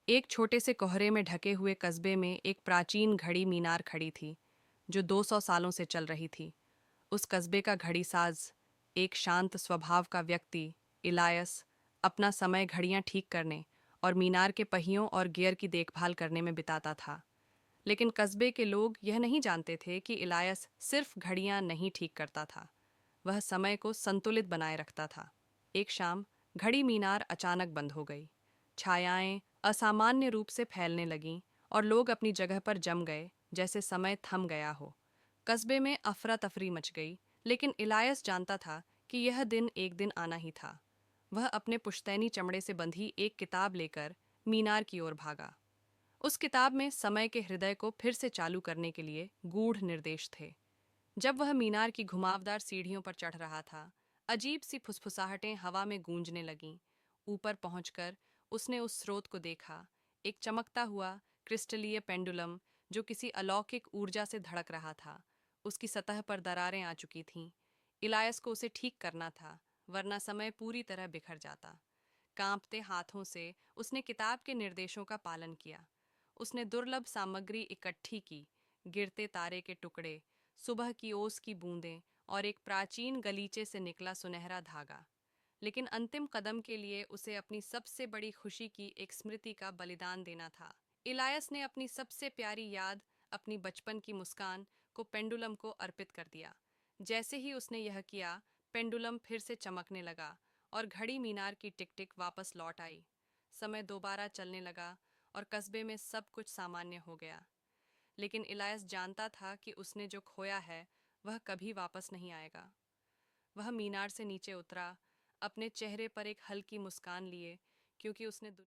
एक छोटे से कोहरे में ढके हुए कस्बे में एक प्राचीन घड़ी मीनार खड़ी थी, जो 200 सालों से चल रही थी। उस कस्बे का घड़ीसाज, एक शांत स्वभाव का व्यक्ति, इलायस, अपना समय घड़ियां ठीक करने और मीनार के पहियों और गियर की देखभाल करने में बिताता था। लेकिन कस्बे के लोग यह नहीं जानते थे कि इलायस सिर्फ घड़ियां नहीं ठीक करता था, वह समय को संतुलित बनाए रखता था। एक शाम घड़ी मीनार अचानक बंद हो गई। छायाएं असामान्य रूप से फैलने लगीं और लोग अपनी जगह पर जम गए, जैसे समय थम गया हो। कस्बे में अफरा तफरी मच गई, लेकिन इलायस जानता था कि यह दिन एक दिन आना ही था। वह अपने पुश्तैनी चमड़े से बंधी एक किताब लेकर मीनार की ओर भागा। उस किताब में समय के हृदय को फिर से चालू करने के लिए गूढ़ निर्देश थे। जब वह मीनार की घुमावदार सीढ़ियों पर चढ़ रहा था, अजीब सी फुसफुसाहटें हवा में गूंजने लगीं। ऊपर पहुंचकर उसने उस स्रोत को देखा, एक चमकता हुआ क्रिस्टलीय पेंडुलम जो किसी अलौकिक ऊर्जा से धड़क रहा था। उसकी सतह पर दरारें आ चुकी थीं। इलायस को उसे ठीक करना था, वरना समय पूरी तरह बिखर जाता। कांपते हाथों से उसने किताब के निर्देशों का पालन किया। उसने दुर्लभ सामग्री इकट्ठी की, गिरते तारे के टुकड़े, सुबह की ओस की बूंदें और एक प्राचीन गलीचे से निकला सुनहरा धागा। लेकिन अंतिम कदम के लिए उसे अपनी सबसे बड़ी खुशी की एक स्मृति का बलिदान देना था। इलायस ने अपनी सबसे प्यारी याद, अपनी बचपन की मुस्कान को पेंडुलम को अर्पित कर दिया। जैसे ही उसने यह किया, पेंडुलम फिर से चमकने लगा और घड़ी मीनार की टिक टिक वापस लौट आई। समय दोबारा चलने लगा और कस्बे में सब कुछ सामान्य हो गया। लेकिन इलायस जानता था कि उसने जो खोया है वह कभी वापस नहीं आएगा। वह मीनार से नीचे उतरा, अपने चेहरे पर एक हल्की मुस्कान लिए, क्योंकि उसने